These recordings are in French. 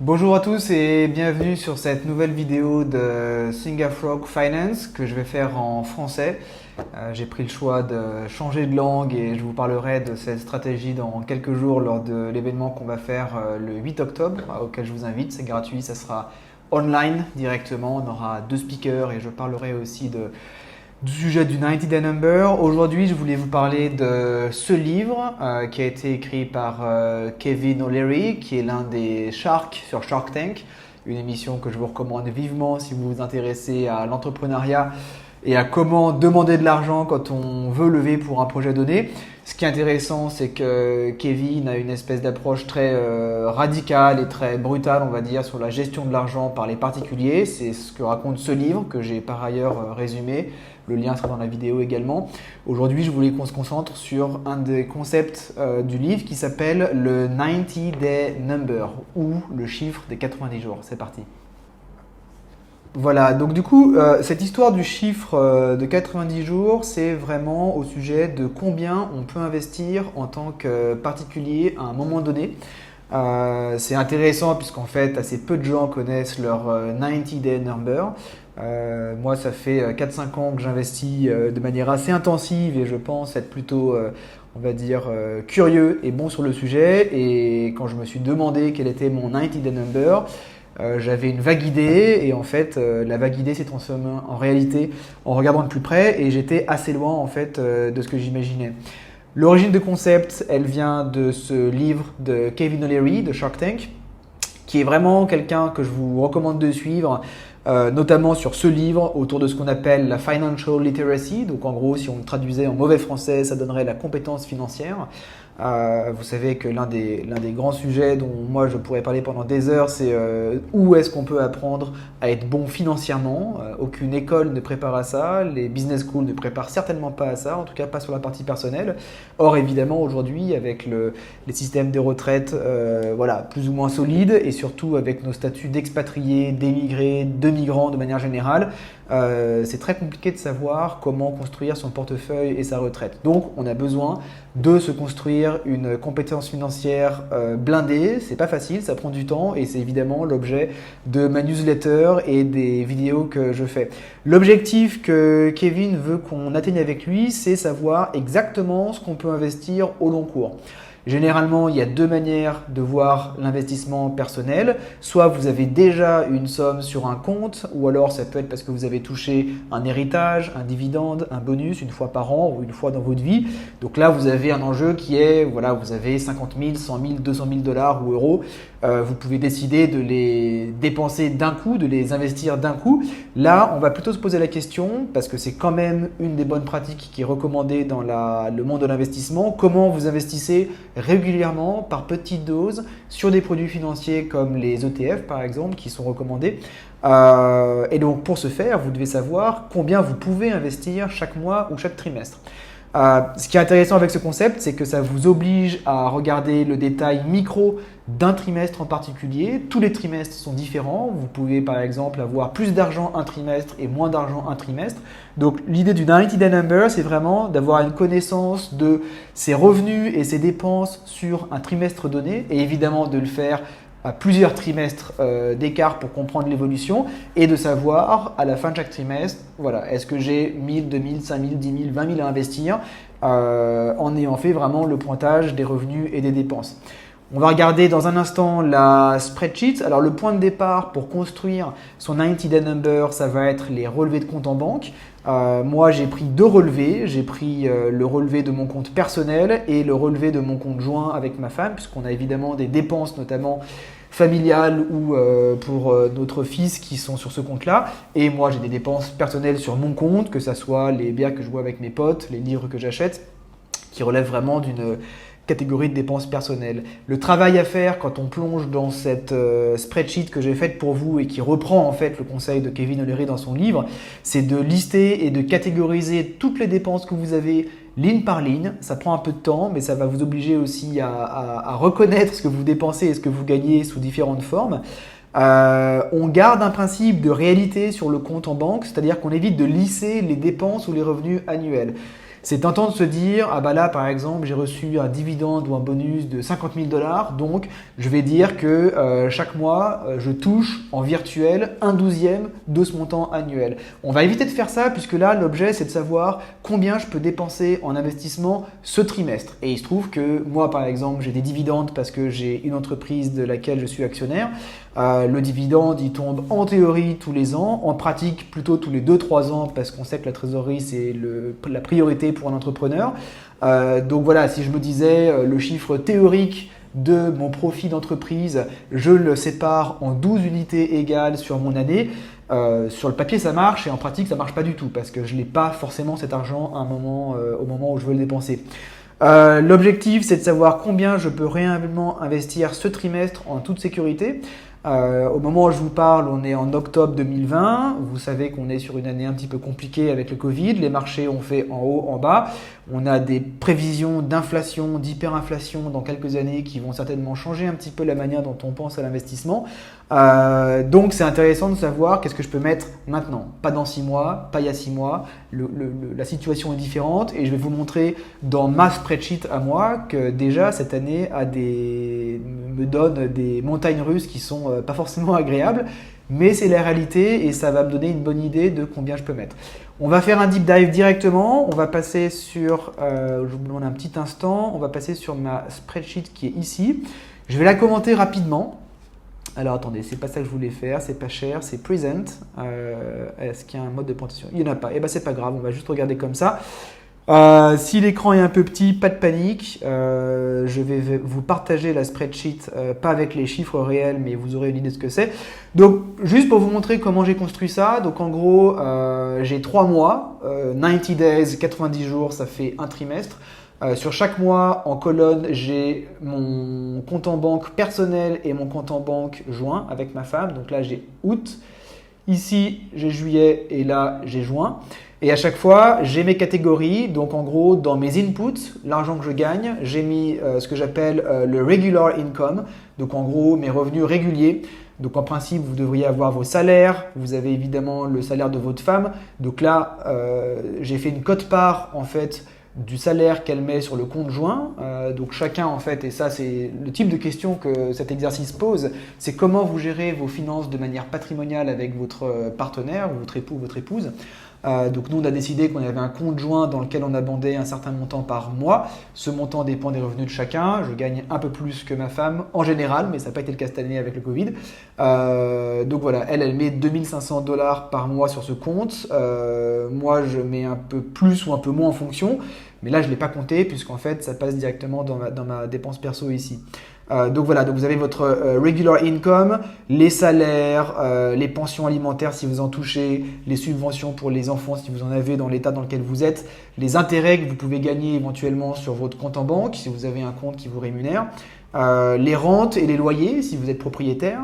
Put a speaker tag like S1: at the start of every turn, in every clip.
S1: Bonjour à tous et bienvenue sur cette nouvelle vidéo de Singafrog Finance que je vais faire en français. J'ai pris le choix de changer de langue et je vous parlerai de cette stratégie dans quelques jours lors de l'événement qu'on va faire le 8 octobre auquel je vous invite. C'est gratuit, ça sera online directement. On aura 2 speakers et je parlerai aussi du sujet du 90 Day Number. Aujourd'hui, je voulais vous parler de ce livre qui a été écrit par Kevin O'Leary, qui est l'un des Sharks sur Shark Tank, une émission que je vous recommande vivement si vous vous intéressez à l'entrepreneuriat et à comment demander de l'argent quand on veut lever pour un projet donné. Ce qui est intéressant, c'est que Kevin a une espèce d'approche très radicale et très brutale, on va dire, sur la gestion de l'argent par les particuliers. C'est ce que raconte ce livre que j'ai par ailleurs résumé. Le lien sera dans la vidéo également. Aujourd'hui, je voulais qu'on se concentre sur un des concepts du livre qui s'appelle le 90 Day Number ou le chiffre des 90 jours. C'est parti. Voilà, donc du coup, cette histoire du chiffre de 90 jours, c'est vraiment au sujet de combien on peut investir en tant que particulier à un moment donné. C'est intéressant puisqu'en fait, assez peu de gens connaissent leur 90 Day Number. Moi, ça fait 4-5 ans que j'investis de manière assez intensive et je pense être plutôt, on va dire, curieux et bon sur le sujet. Et quand je me suis demandé quel était mon 90 Day Number, j'avais une vague idée et en fait la vague idée s'est transformée en réalité en regardant de plus près et j'étais assez loin en fait de ce que j'imaginais. L'origine de concept, elle vient de ce livre de Kevin O'Leary de Shark Tank, qui est vraiment quelqu'un que je vous recommande de suivre, notamment sur ce livre autour de ce qu'on appelle la financial literacy. Donc en gros, si on le traduisait en mauvais français, ça donnerait la compétence financière. Vous savez que l'un des grands sujets dont moi je pourrais parler pendant des heures, c'est où est-ce qu'on peut apprendre à être bon financièrement. Aucune école ne prépare à ça, les business schools ne préparent certainement pas à ça, en tout cas pas sur la partie personnelle. Or évidemment aujourd'hui avec les systèmes de retraite voilà, plus ou moins solides et surtout avec nos statuts d'expatriés, d'émigrés, de migrants de manière générale, c'est très compliqué de savoir comment construire son portefeuille et sa retraite. Donc on a besoin de se construire une compétence financière blindée. C'est pas facile, ça prend du temps et c'est évidemment l'objet de ma newsletter et des vidéos que je fais. L'objectif que Kevin veut qu'on atteigne avec lui, c'est savoir exactement ce qu'on peut investir au long cours. Généralement, il y a 2 manières de voir l'investissement personnel. Soit vous avez déjà une somme sur un compte, ou alors ça peut être parce que vous avez touché un héritage, un dividende, un bonus une fois par an ou une fois dans votre vie. Donc là, vous avez un enjeu qui est, voilà, vous avez 50 000, 100 000, 200 000 dollars ou euros. Vous pouvez décider de les dépenser d'un coup, de les investir d'un coup. Là, on va plutôt se poser la question, parce que c'est quand même une des bonnes pratiques qui est recommandée dans le monde de l'investissement, comment vous investissez régulièrement par petites doses sur des produits financiers comme les ETF par exemple qui sont recommandés. Et donc pour ce faire, vous devez savoir combien vous pouvez investir chaque mois ou chaque trimestre. Ce qui est intéressant avec ce concept, c'est que ça vous oblige à regarder le détail micro d'un trimestre en particulier. Tous les trimestres sont différents. Vous pouvez par exemple avoir plus d'argent un trimestre et moins d'argent un trimestre. Donc l'idée du 90 Day Number, c'est vraiment d'avoir une connaissance de ses revenus et ses dépenses sur un trimestre donné et évidemment de le faire à plusieurs trimestres d'écart pour comprendre l'évolution et de savoir à la fin de chaque trimestre, voilà, est-ce que j'ai 1000, 2000, 5000, 10 000, 20 000 à investir en ayant fait vraiment le pointage des revenus et des dépenses. On va regarder dans un instant la spreadsheet. Alors le point de départ pour construire son 90 Day Number, ça va être les relevés de compte en banque. Moi j'ai pris 2 relevés, j'ai pris le relevé de mon compte personnel et le relevé de mon compte joint avec ma femme puisqu'on a évidemment des dépenses notamment familiales ou pour notre fils qui sont sur ce compte-là. Et moi j'ai des dépenses personnelles sur mon compte, que ce soit les bières que je bois avec mes potes, les livres que j'achète, qui relèvent vraiment d'une catégorie de dépenses personnelles. Le travail à faire quand on plonge dans cette spreadsheet que j'ai faite pour vous et qui reprend en fait le conseil de Kevin O'Leary dans son livre, c'est de lister et de catégoriser toutes les dépenses que vous avez ligne par ligne. Ça prend un peu de temps, mais ça va vous obliger aussi à reconnaître ce que vous dépensez et ce que vous gagnez sous différentes formes. On garde un principe de réalité sur le compte en banque, c'est-à-dire qu'on évite de lisser les dépenses ou les revenus annuels. C'est tentant de se dire, ah bah là par exemple j'ai reçu un dividende ou un bonus de 50 000 $, donc je vais dire que chaque mois je touche en virtuel 1/12 de ce montant annuel. On va éviter de faire ça puisque là l'objet c'est de savoir combien je peux dépenser en investissement ce trimestre. Et il se trouve que moi par exemple j'ai des dividendes parce que j'ai une entreprise de laquelle je suis actionnaire. Le dividende, il tombe en théorie tous les ans, en pratique plutôt tous les 2-3 ans parce qu'on sait que la trésorerie c'est la priorité pour un entrepreneur. Donc voilà, si je me disais le chiffre théorique de mon profit d'entreprise, je le sépare en 12 unités égales sur mon année. Sur le papier ça marche et en pratique ça marche pas du tout parce que je n'ai pas forcément cet argent à un moment, au moment où je veux le dépenser. L'objectif c'est de savoir combien je peux réellement investir ce trimestre en toute sécurité. Au moment où je vous parle, on est en octobre 2020. Vous savez qu'on est sur une année un petit peu compliquée avec le Covid. Les marchés ont fait en haut, en bas. On a des prévisions d'inflation, d'hyperinflation dans quelques années qui vont certainement changer un petit peu la manière dont on pense à l'investissement. Donc c'est intéressant de savoir qu'est-ce que je peux mettre maintenant. Pas dans 6 mois, pas il y a 6 mois. La situation est différente et je vais vous montrer dans ma spreadsheet à moi que déjà cette année me donne des montagnes russes qui sont pas forcément agréables, mais c'est la réalité et ça va me donner une bonne idée de combien je peux mettre. On va faire un deep dive directement, on va passer sur, je vous demande un petit instant, on va passer sur ma spreadsheet qui est ici. Je vais la commenter rapidement. Alors attendez, c'est pas ça que je voulais faire, c'est pas cher, c'est present. Est-ce qu'il y a un mode de présentation? Il n'y en a pas, et ben c'est pas grave, on va juste regarder comme ça. Si l'écran est un peu petit, pas de panique, je vais vous partager la spreadsheet, pas avec les chiffres réels, mais vous aurez une idée de ce que c'est. Donc, juste pour vous montrer comment j'ai construit ça, donc en gros, j'ai 3 mois, 90 days, 90 jours, ça fait un trimestre. Sur chaque mois, en colonne, j'ai mon compte en banque personnel et mon compte en banque joint avec ma femme. Donc là, j'ai août, ici, j'ai juillet et là, j'ai juin. Et à chaque fois, j'ai mes catégories. Donc en gros, dans mes inputs, l'argent que je gagne, j'ai mis ce que j'appelle le regular income. Donc en gros, mes revenus réguliers. Donc en principe, vous devriez avoir vos salaires. Vous avez évidemment le salaire de votre femme. Donc là, j'ai fait une quote-part en fait du salaire qu'elle met sur le compte joint. Donc chacun en fait, et ça c'est le type de question que cet exercice pose, c'est comment vous gérez vos finances de manière patrimoniale avec votre partenaire, votre époux, votre épouse. Donc nous on a décidé qu'on avait un compte joint dans lequel on abondait un certain montant par mois. Ce montant dépend des revenus de chacun. Je gagne un peu plus que ma femme en général, mais ça n'a pas été le cas cette année avec le Covid. Donc voilà, elle met 2500 $ par mois sur ce compte. Moi je mets un peu plus ou un peu moins en fonction. Mais là je ne l'ai pas compté puisqu'en fait ça passe directement dans ma dépense perso ici. Donc voilà, donc vous avez votre regular income, les salaires, les pensions alimentaires si vous en touchez, les subventions pour les enfants si vous en avez dans l'état dans lequel vous êtes, les intérêts que vous pouvez gagner éventuellement sur votre compte en banque si vous avez un compte qui vous rémunère, les rentes et les loyers si vous êtes propriétaire.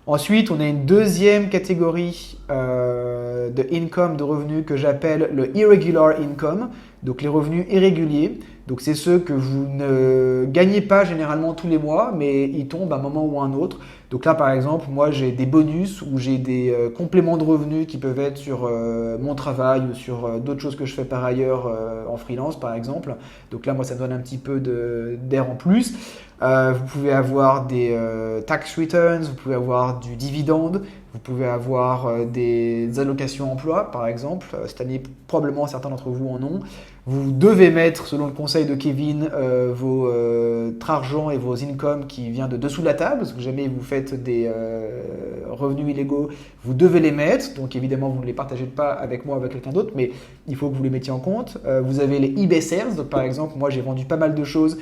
S1: Ensuite, on a une deuxième catégorie de income, de revenus que j'appelle le irregular income, donc les revenus irréguliers. Donc c'est ceux que vous ne gagnez pas généralement tous les mois, mais ils tombent à un moment ou à un autre. Donc là par exemple, moi j'ai des bonus ou j'ai des compléments de revenus qui peuvent être sur mon travail ou sur d'autres choses que je fais par ailleurs en freelance par exemple. Donc là moi ça me donne un petit peu d'air en plus. Vous pouvez avoir des tax returns, vous pouvez avoir du dividende, vous pouvez avoir des allocations emploi par exemple. Cette année probablement certains d'entre vous en ont. Vous devez mettre, selon le conseil de Kevin, votre argent et vos incomes qui vient de dessous de la table. Parce que jamais vous faites des revenus illégaux, vous devez les mettre. Donc évidemment, vous ne les partagez pas avec moi ou avec quelqu'un d'autre, mais il faut que vous les mettiez en compte. Vous avez les eBay sales. Donc par exemple, moi j'ai vendu pas mal de choses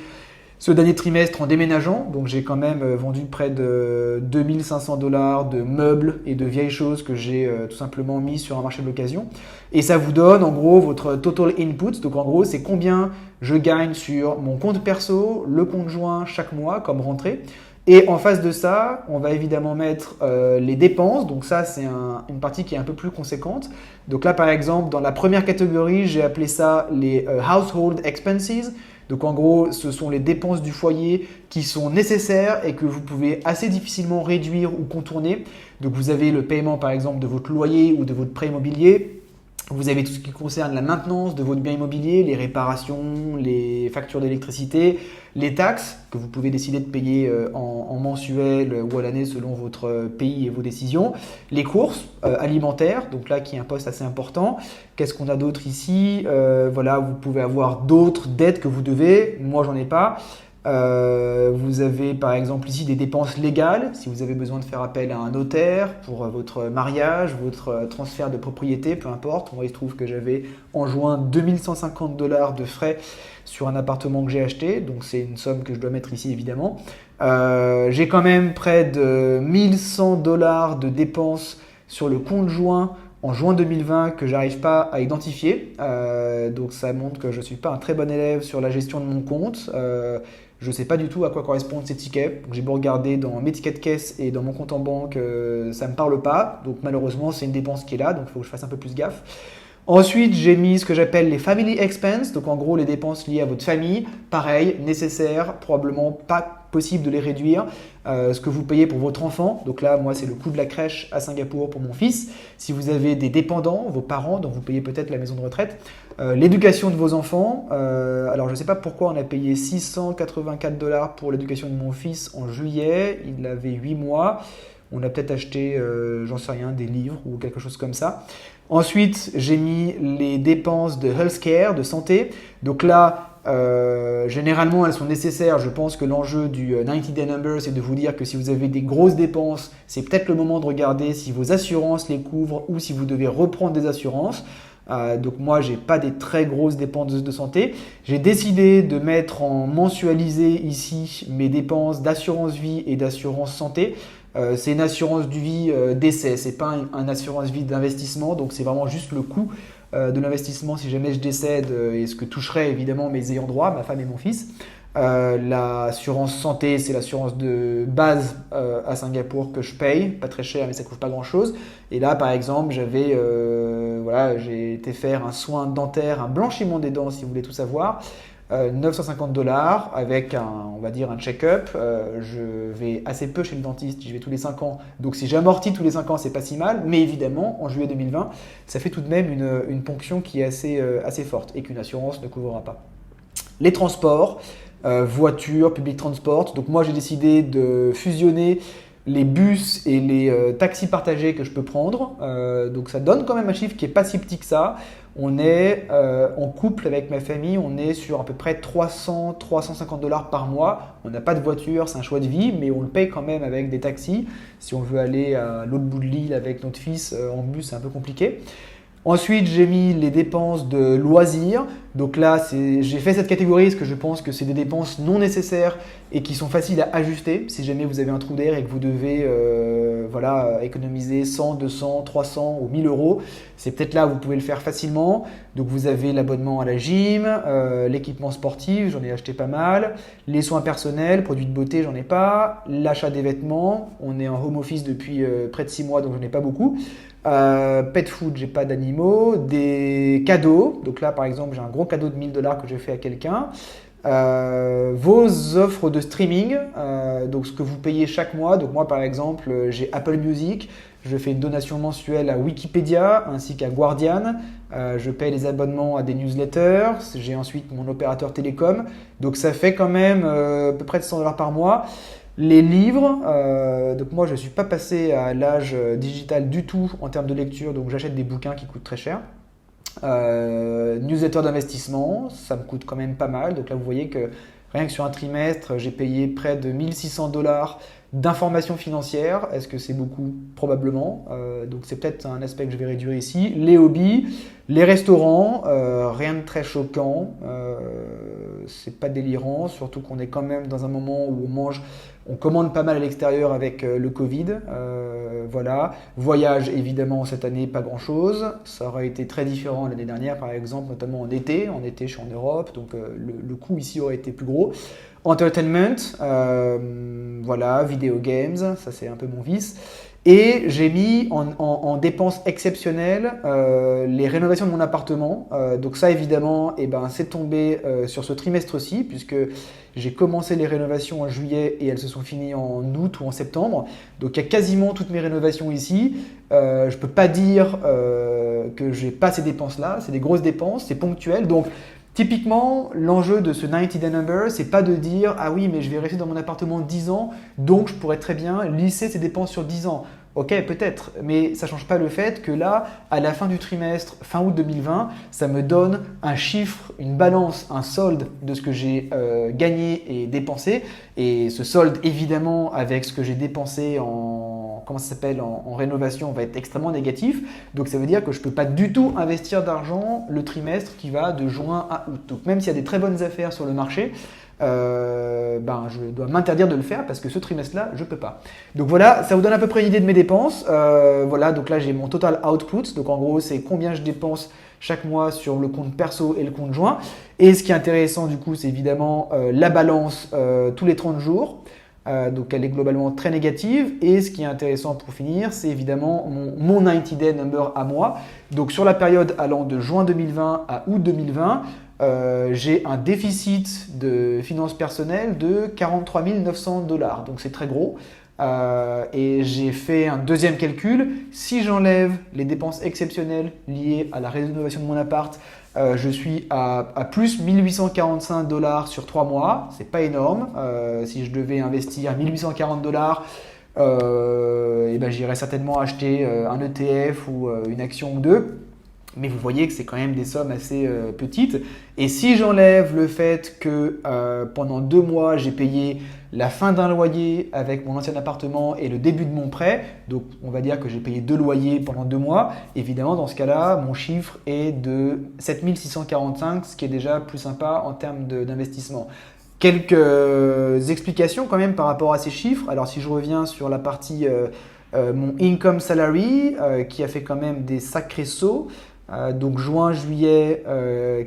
S1: ce dernier trimestre en déménageant. Donc j'ai quand même vendu près de 2500 $ de meubles et de vieilles choses que j'ai tout simplement mis sur un marché de l'occasion. Et ça vous donne en gros votre total input. Donc en gros, c'est combien je gagne sur mon compte perso, le compte joint chaque mois comme rentrée. Et en face de ça, on va évidemment mettre les dépenses. Donc ça, c'est une partie qui est un peu plus conséquente. Donc là, par exemple, dans la première catégorie, j'ai appelé ça les household expenses. Donc en gros, ce sont les dépenses du foyer qui sont nécessaires et que vous pouvez assez difficilement réduire ou contourner. Donc vous avez le paiement par exemple de votre loyer ou de votre prêt immobilier. Vous avez tout ce qui concerne la maintenance de votre bien immobilier, les réparations, les factures d'électricité, les taxes que vous pouvez décider de payer en mensuel ou à l'année selon votre pays et vos décisions, les courses alimentaires, donc là qui est un poste assez important. Qu'est-ce qu'on a d'autre ici? Voilà, vous pouvez avoir d'autres dettes que vous devez, moi j'en ai pas. Vous avez par exemple ici des dépenses légales, si vous avez besoin de faire appel à un notaire pour votre mariage, votre transfert de propriété, peu importe. Moi il se trouve que j'avais en juin 2150 $ de frais sur un appartement que j'ai acheté, donc c'est une somme que je dois mettre ici évidemment. J'ai quand même près de 1100 $ de dépenses sur le compte joint en juin 2020 que j'arrive pas à identifier. Donc ça montre que je suis pas un très bon élève sur la gestion de mon compte. Je ne sais pas du tout à quoi correspondent ces tickets. J'ai beau regarder dans mes tickets de caisse et dans mon compte en banque, ça ne me parle pas. Donc malheureusement, c'est une dépense qui est là, donc il faut que je fasse un peu plus gaffe. Ensuite, j'ai mis ce que j'appelle les family expenses, donc en gros les dépenses liées à votre famille. Pareil, nécessaire, probablement pas possible de les réduire. Ce que vous payez pour votre enfant, donc là, moi, c'est le coût de la crèche à Singapour pour mon fils. Si vous avez des dépendants, vos parents, dont vous payez peut-être la maison de retraite, l'éducation de vos enfants. Alors, je ne sais pas pourquoi on a payé 684 $ pour l'éducation de mon fils en juillet. Il avait 8 mois. On a peut-être acheté, j'en sais rien, des livres ou quelque chose comme ça. Ensuite, j'ai mis les dépenses de healthcare, de santé. Donc là, généralement, elles sont nécessaires. Je pense que l'enjeu du 90 Day Number, c'est de vous dire que si vous avez des grosses dépenses, c'est peut-être le moment de regarder si vos assurances les couvrent ou si vous devez reprendre des assurances. Donc moi, j'ai pas des très grosses dépenses de santé. J'ai décidé de mettre en mensualisé ici mes dépenses d'assurance vie et d'assurance santé. C'est une assurance du vie décès, c'est pas un assurance vie d'investissement, donc c'est vraiment juste le coût de l'investissement si jamais je décède et ce que toucherait évidemment mes ayants droit, ma femme et mon fils. L'assurance santé, c'est l'assurance de base à Singapour que je paye, pas très cher mais ça coûte pas grand chose. Et là par exemple j'ai été faire un soin dentaire, un blanchiment des dents si vous voulez tout savoir. 950 $ avec on va dire un check-up. Je vais assez peu chez le dentiste, j'y vais tous les 5 ans. Donc si j'amortis tous les 5 ans, c'est pas si mal. Mais évidemment, en juillet 2020, ça fait tout de même une ponction qui est assez forte et qu'une assurance ne couvrira pas. Les transports, voitures, public transport. Donc moi, j'ai décidé de fusionner les bus et les taxis partagés que je peux prendre. Donc ça donne quand même un chiffre qui n'est pas si petit que ça. On est en couple avec ma famille, on est sur à peu près 300-350 $ par mois. On n'a pas de voiture, c'est un choix de vie, mais on le paye quand même avec des taxis. Si on veut aller à l'autre bout de l'île avec notre fils en bus, c'est un peu compliqué. Ensuite, j'ai mis les dépenses de loisirs. Donc là, j'ai fait cette catégorie parce que je pense que c'est des dépenses non nécessaires et qui sont faciles à ajuster. Si jamais vous avez un trou d'air et que vous devez économiser 100, 200, 300 ou 1000 €, c'est peut-être là où vous pouvez le faire facilement. Donc vous avez l'abonnement à la gym, l'équipement sportif, j'en ai acheté pas mal, les soins personnels, produits de beauté, j'en ai pas, l'achat des vêtements, on est en home office depuis près de 6 mois donc j'en ai pas beaucoup. Pet food, j'ai pas d'animaux, des cadeaux. Donc là, par exemple, j'ai un gros cadeau de 1000 $ que j'ai fait à quelqu'un. Vos offres de streaming, donc ce que vous payez chaque mois. Donc moi, par exemple, j'ai Apple Music. Je fais une donation mensuelle à Wikipédia ainsi qu'à Guardian. Je paye les abonnements à des newsletters. J'ai ensuite mon opérateur télécom. Donc ça fait quand même à peu près de 100 $ par mois. Les livres, donc moi je ne suis pas passé à l'âge digital du tout en termes de lecture, donc j'achète des bouquins qui coûtent très cher. Newsletter d'investissement, ça me coûte quand même pas mal. Donc là vous voyez que rien que sur un trimestre, j'ai payé près de 1600 $ d'informations financières. Est-ce que c'est beaucoup? Probablement. Donc c'est peut-être un aspect que je vais réduire ici. Les hobbies, les restaurants, rien de très choquant. C'est pas délirant, surtout qu'on est quand même dans un moment où on commande pas mal à l'extérieur avec le Covid. Voilà. Voyage, évidemment, cette année, pas grand-chose. Ça aurait été très différent l'année dernière, par exemple, notamment en été. En été, je suis en Europe, donc le coût ici aurait été plus gros. Entertainment, voilà, video games, ça c'est un peu mon vice. Et j'ai mis en dépenses exceptionnelles les rénovations de mon appartement. Donc ça évidemment, c'est tombé sur ce trimestre-ci puisque j'ai commencé les rénovations en juillet et elles se sont sont finis en août ou en septembre. Donc il y a quasiment toutes mes rénovations ici. Je ne peux pas dire que j'ai pas ces dépenses-là. C'est des grosses dépenses, c'est ponctuel. Donc typiquement, l'enjeu de ce 90 Day Number, c'est pas de dire « Ah oui, mais je vais rester dans mon appartement 10 ans, donc je pourrais très bien lisser ces dépenses sur 10 ans. » Ok, peut-être, mais ça ne change pas le fait que là, à la fin du trimestre, fin août 2020, ça me donne un chiffre, une balance, un solde de ce que j'ai gagné et dépensé. Et ce solde, évidemment, avec ce que j'ai dépensé en rénovation, va être extrêmement négatif. Donc ça veut dire que je ne peux pas du tout investir d'argent le trimestre qui va de juin à août. Donc même s'il y a des très bonnes affaires sur le marché, je dois m'interdire de le faire parce que ce trimestre-là, je ne peux pas. Donc voilà, ça vous donne à peu près une idée de mes dépenses. Voilà, donc là j'ai mon total output. Donc en gros, c'est combien je dépense chaque mois sur le compte perso et le compte joint. Et ce qui est intéressant du coup, c'est évidemment la balance tous les 30 jours. Donc elle est globalement très négative. Et ce qui est intéressant pour finir, c'est évidemment mon 90 Day Number à moi. Donc sur la période allant de juin 2020 à août 2020, j'ai un déficit de finances personnelles de 43 900 $. Donc c'est très gros. Et j'ai fait un deuxième calcul. Si j'enlève les dépenses exceptionnelles liées à la rénovation de mon appart, je suis à plus 1845 $ sur 3 mois. C'est pas énorme. Si je devais investir 1840 $, j'irais certainement acheter un ETF ou une action ou deux. Mais vous voyez que c'est quand même des sommes assez petites. Et si j'enlève le fait que pendant 2 mois, j'ai payé la fin d'un loyer avec mon ancien appartement et le début de mon prêt, donc on va dire que j'ai payé 2 loyers pendant 2 mois, évidemment dans ce cas-là, mon chiffre est de 7645, ce qui est déjà plus sympa en termes d'investissement. Quelques explications quand même par rapport à ces chiffres. Alors si je reviens sur la partie mon income salary qui a fait quand même des sacrés sauts. Donc juin, juillet,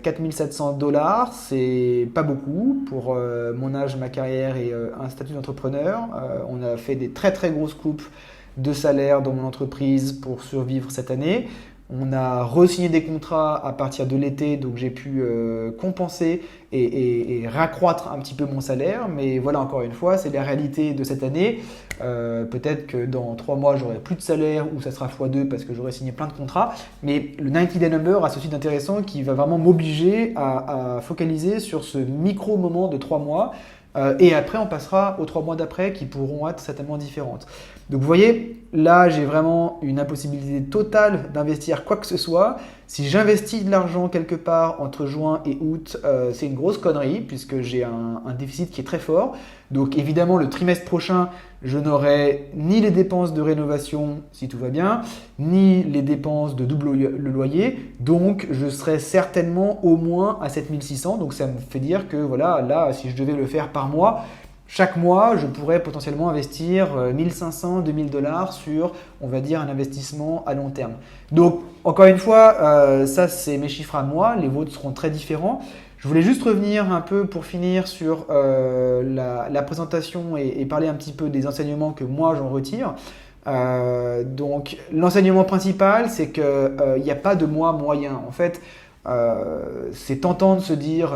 S1: 4700 $, c'est pas beaucoup pour mon âge, ma carrière et un statut d'entrepreneur. On a fait des très très grosses coupes de salaire dans mon entreprise pour survivre cette année. On a re-signé des contrats à partir de l'été, donc j'ai pu compenser et raccroître un petit peu mon salaire. Mais voilà, encore une fois, c'est la réalité de cette année. Peut-être que dans 3 mois, j'aurai plus de salaire ou ça sera x2 parce que j'aurai signé plein de contrats. Mais le 90 Day Number a ceci d'intéressant qui va vraiment m'obliger à focaliser sur ce micro-moment de 3 mois. Et après, on passera aux 3 mois d'après qui pourront être certainement différentes. Donc vous voyez, là, j'ai vraiment une impossibilité totale d'investir quoi que ce soit. Si j'investis de l'argent quelque part entre juin et août, c'est une grosse connerie puisque j'ai un déficit qui est très fort. Donc évidemment, le trimestre prochain, je n'aurai ni les dépenses de rénovation, si tout va bien, ni les dépenses de double le loyer. Donc je serai certainement au moins à 7600. Donc ça me fait dire que voilà, là, si je devais le faire par mois, chaque mois, je pourrais potentiellement investir 1500, 2000 $ sur, on va dire, un investissement à long terme. Donc, encore une fois, ça, c'est mes chiffres à moi. Les vôtres seront très différents. Je voulais juste revenir un peu pour finir sur la présentation et parler un petit peu des enseignements que moi, j'en retire. Donc, l'enseignement principal, c'est qu'il n'y a pas de mois moyen. En fait, c'est tentant de se dire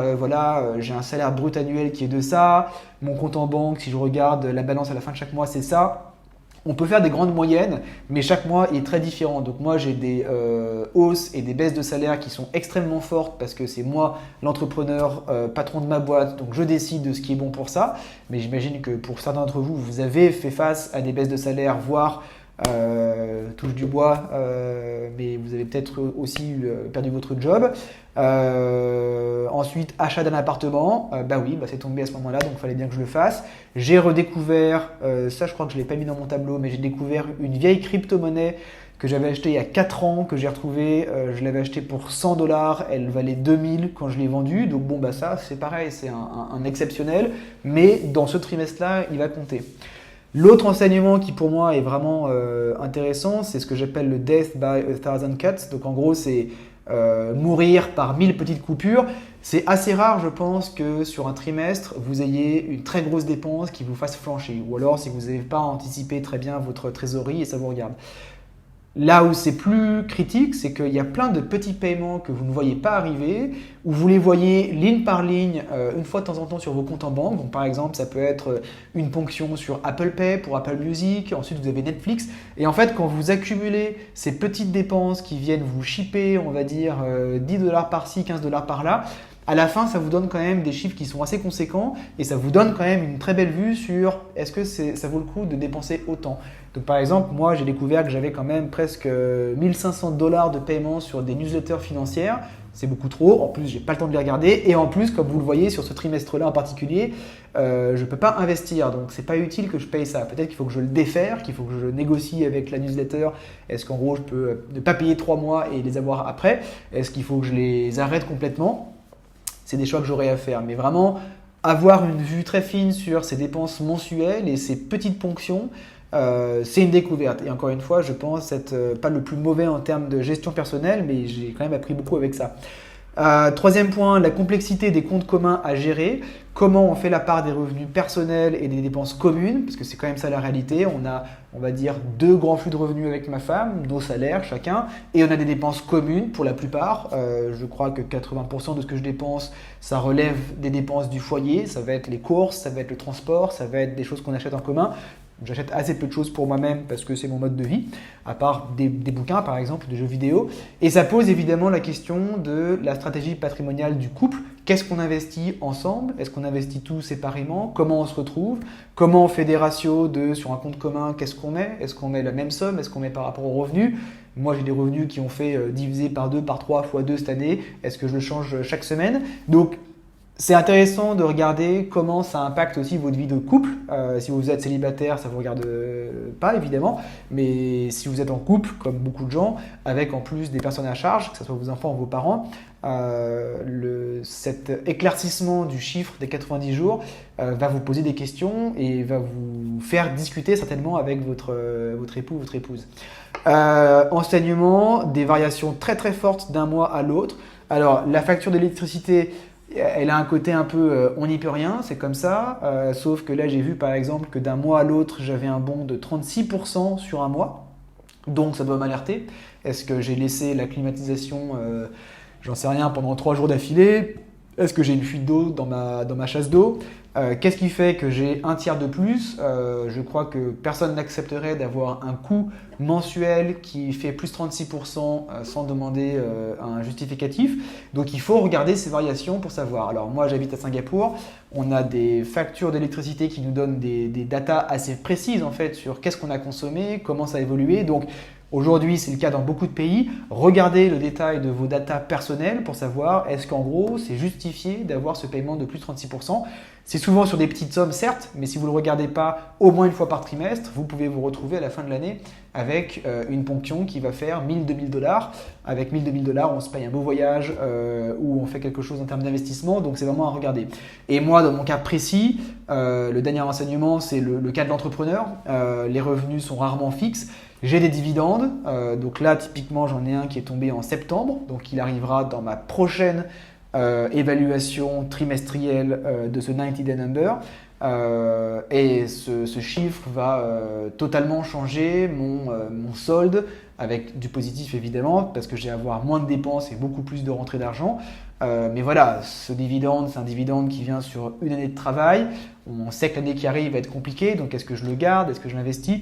S1: j'ai un salaire brut annuel qui est de ça, mon compte en banque, si je regarde la balance à la fin de chaque mois, c'est ça. On peut faire des grandes moyennes, mais chaque mois est très différent. Donc moi, j'ai des hausses et des baisses de salaire qui sont extrêmement fortes parce que c'est moi l'entrepreneur, patron de ma boîte, donc je décide de ce qui est bon pour ça. Mais j'imagine que pour certains d'entre vous, vous avez fait face à des baisses de salaire, voire touche du bois, mais vous avez peut-être aussi perdu votre job. Ensuite, achat d'un appartement, c'est tombé à ce moment-là, donc il fallait bien que je le fasse. J'ai redécouvert, ça je crois que je ne l'ai pas mis dans mon tableau, mais j'ai découvert une vieille crypto-monnaie que j'avais achetée il y a 4 ans, que j'ai retrouvée. Je l'avais achetée pour 100 $, elle valait 2000 quand je l'ai vendue. Donc ça c'est pareil, c'est un exceptionnel, mais dans ce trimestre-là, il va compter. L'autre enseignement qui pour moi est vraiment intéressant, c'est ce que j'appelle le death by 1000 cuts. Donc en gros, c'est mourir par 1000 petites coupures. C'est assez rare, je pense, que sur un trimestre, vous ayez une très grosse dépense qui vous fasse flancher. Ou alors si vous n'avez pas anticipé très bien votre trésorerie et ça vous regarde. Là où c'est plus critique, c'est qu'il y a plein de petits paiements que vous ne voyez pas arriver, où vous les voyez ligne par ligne, une fois de temps en temps sur vos comptes en banque. Donc par exemple, ça peut être une ponction sur Apple Pay pour Apple Music, ensuite vous avez Netflix. Et en fait, quand vous accumulez ces petites dépenses qui viennent vous shipper, on va dire 10$ par-ci, 15$ par-là, à la fin, ça vous donne quand même des chiffres qui sont assez conséquents et ça vous donne quand même une très belle vue sur est-ce que ça vaut le coup de dépenser autant. Donc par exemple, moi j'ai découvert que j'avais quand même presque 1500$ de paiement sur des newsletters financières. C'est beaucoup trop, en plus j'ai pas le temps de les regarder et en plus comme vous le voyez sur ce trimestre-là en particulier, je ne peux pas investir donc c'est pas utile que je paye ça. Peut-être qu'il faut que je le défère, qu'il faut que je négocie avec la newsletter. Est-ce qu'en gros je peux ne pas payer 3 mois et les avoir après? Est-ce qu'il faut que je les arrête complètement? C'est des choix que j'aurai à faire. Mais vraiment, avoir une vue très fine sur ces dépenses mensuelles et ces petites ponctions, c'est une découverte. Et encore une fois, je pense être pas le plus mauvais en termes de gestion personnelle, mais j'ai quand même appris beaucoup avec ça. Troisième point, la complexité des comptes communs à gérer. Comment on fait la part des revenus personnels et des dépenses communes, parce que c'est quand même ça la réalité. On a, on va dire, 2 grands flux de revenus avec ma femme, nos salaires chacun, et on a des dépenses communes pour la plupart. Je crois que 80% de ce que je dépense, ça relève des dépenses du foyer. Ça va être les courses, ça va être le transport, ça va être des choses qu'on achète en commun. J'achète assez peu de choses pour moi-même parce que c'est mon mode de vie, à part des bouquins par exemple, des jeux vidéo. Et ça pose évidemment la question de la stratégie patrimoniale du couple. Qu'est-ce qu'on investit ensemble? Est-ce qu'on investit tout séparément? Comment on se retrouve? Comment on fait des ratios sur un compte commun? Qu'est-ce qu'on met? Est-ce qu'on met la même somme? Est-ce qu'on met par rapport aux revenus? Moi j'ai des revenus qui ont fait diviser par 2, par 3, fois 2 cette année. Est-ce que je le change chaque semaine? Donc c'est intéressant de regarder comment ça impacte aussi votre vie de couple. Si vous êtes célibataire, ça ne vous regarde pas évidemment, mais si vous êtes en couple, comme beaucoup de gens, avec en plus des personnes à charge, que ce soit vos enfants ou vos parents, cet éclaircissement du chiffre des 90 jours va vous poser des questions et va vous faire discuter certainement avec votre époux ou votre épouse. Enseignement, des variations très très fortes d'un mois à l'autre. Alors la facture d'électricité, elle a un côté un peu on n'y peut rien, c'est comme ça. Sauf que là, j'ai vu par exemple que d'un mois à l'autre, j'avais un bond de 36% sur un mois. Donc ça doit m'alerter. Est-ce que j'ai laissé la climatisation, j'en sais rien, pendant 3 jours d'affilée? Est-ce que j'ai une fuite d'eau dans ma chasse d'eau? Qu'est-ce qui fait que j'ai un tiers de plus? Je crois que personne n'accepterait d'avoir un coût mensuel qui fait plus 36% sans demander un justificatif. Donc il faut regarder ces variations pour savoir. Alors moi j'habite à Singapour, on a des factures d'électricité qui nous donnent des datas assez précises en fait sur qu'est-ce qu'on a consommé, comment ça a évolué. Donc aujourd'hui, c'est le cas dans beaucoup de pays. Regardez le détail de vos datas personnelles pour savoir est-ce qu'en gros, c'est justifié d'avoir ce paiement de plus 36%. C'est souvent sur des petites sommes, certes, mais si vous ne le regardez pas au moins une fois par trimestre, vous pouvez vous retrouver à la fin de l'année avec une ponction qui va faire 1000-2000$. Avec 1000-2000$, on se paye un beau voyage ou on fait quelque chose en termes d'investissement, donc c'est vraiment à regarder. Et moi, dans mon cas précis, le dernier renseignement, c'est le cas de l'entrepreneur. Les revenus sont rarement fixes. J'ai des dividendes, donc là typiquement j'en ai un qui est tombé en septembre, donc il arrivera dans ma prochaine évaluation trimestrielle de ce 90-day number. Et ce chiffre va totalement changer mon solde avec du positif évidemment parce que je vais avoir moins de dépenses et beaucoup plus de rentrées d'argent. Mais voilà, ce dividende, c'est un dividende qui vient sur une année de travail. On sait que l'année qui arrive va être compliquée, donc est-ce que je le garde, est-ce que je l'investis?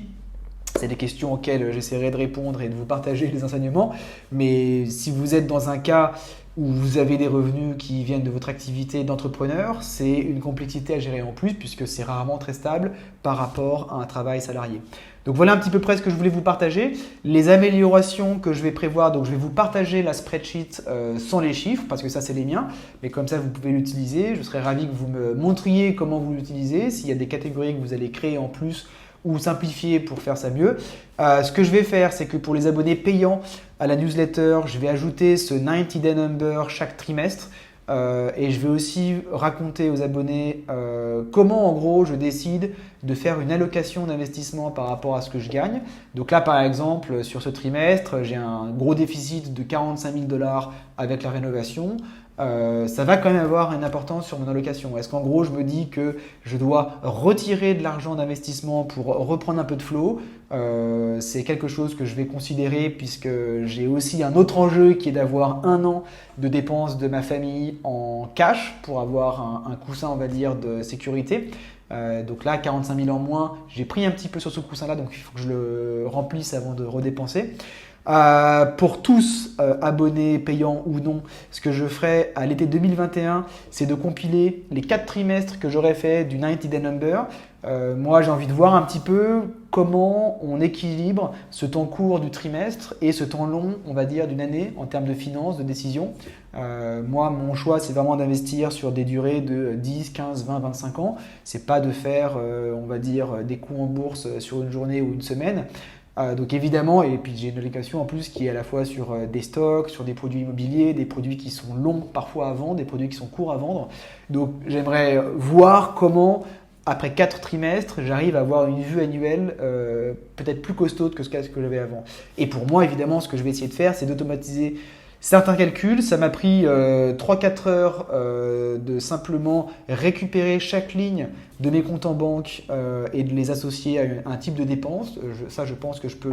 S1: C'est des questions auxquelles j'essaierai de répondre et de vous partager les enseignements. Mais si vous êtes dans un cas où vous avez des revenus qui viennent de votre activité d'entrepreneur, c'est une complexité à gérer en plus puisque c'est rarement très stable par rapport à un travail salarié. Donc voilà un petit peu près ce que je voulais vous partager. Les améliorations que je vais prévoir, donc je vais vous partager la spreadsheet sans les chiffres parce que ça c'est les miens, mais comme ça vous pouvez l'utiliser. Je serais ravi que vous me montriez comment vous l'utilisez, s'il y a des catégories que vous allez créer en plus ou simplifier pour faire ça mieux. Ce que je vais faire, c'est que pour les abonnés payants à la newsletter, je vais ajouter ce 90-day number chaque trimestre et je vais aussi raconter aux abonnés comment en gros je décide de faire une allocation d'investissement par rapport à ce que je gagne. Donc là par exemple sur ce trimestre, j'ai un gros déficit de 45 000$ avec la rénovation. ça va quand même avoir une importance sur mon allocation. Est-ce qu'en gros, je me dis que je dois retirer de l'argent d'investissement pour reprendre un peu de flow? C'est quelque chose que je vais considérer puisque j'ai aussi un autre enjeu qui est d'avoir 1 an de dépenses de ma famille en cash pour avoir un coussin, on va dire, de sécurité. Donc là, 45 000 en moins, j'ai pris un petit peu sur ce coussin-là, donc il faut que je le remplisse avant de redépenser. Pour tous, abonnés, payants ou non, ce que je ferai à l'été 2021, c'est de compiler les 4 trimestres que j'aurais fait du 90 Day Number. Moi, j'ai envie de voir un petit peu comment on équilibre ce temps court du trimestre et ce temps long, on va dire, d'une année en termes de finances, de décision. Moi, mon choix, c'est vraiment d'investir sur des durées de 10, 15, 20, 25 ans. C'est pas de faire, on va dire, des coups en bourse sur une journée ou une semaine. Donc évidemment, et puis j'ai une allocation en plus qui est à la fois sur des stocks, sur des produits immobiliers, des produits qui sont longs parfois à vendre, des produits qui sont courts à vendre. Donc j'aimerais voir comment, après 4 trimestres, j'arrive à avoir une vue annuelle peut-être plus costaude que ce que j'avais avant. Et pour moi, évidemment, ce que je vais essayer de faire, c'est d'automatiser certains calculs. Ça m'a pris 3-4 heures de simplement récupérer chaque ligne de mes comptes en banque et de les associer à un type de dépense. Ça, je pense que je peux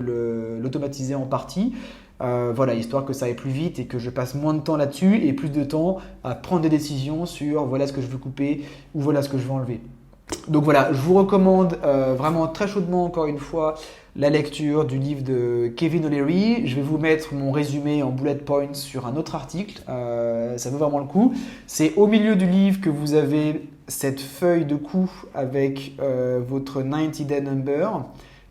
S1: l'automatiser en partie. Voilà, histoire que ça aille plus vite et que je passe moins de temps là-dessus et plus de temps à prendre des décisions sur voilà ce que je veux couper ou voilà ce que je veux enlever. Donc voilà, je vous recommande vraiment très chaudement encore une fois la lecture du livre de Kevin O'Leary. Je vais vous mettre mon résumé en bullet points sur un autre article, ça vaut vraiment le coup. C'est au milieu du livre que vous avez cette feuille de coût avec votre 90 Day Number,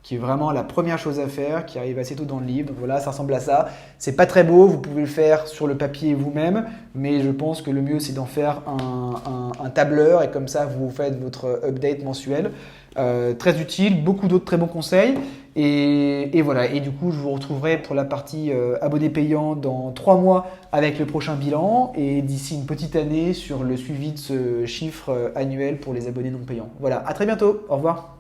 S1: qui est vraiment la première chose à faire, qui arrive assez tôt dans le livre. Donc voilà, ça ressemble à ça. C'est pas très beau, vous pouvez le faire sur le papier vous-même, mais je pense que le mieux c'est d'en faire un tableur et comme ça vous faites votre update mensuel. Très utile, beaucoup d'autres très bons conseils. Et voilà, et du coup je vous retrouverai pour la partie abonnés payants dans 3 mois avec le prochain bilan et d'ici une petite année sur le suivi de ce chiffre annuel pour les abonnés non payants. Voilà, à très bientôt, au revoir.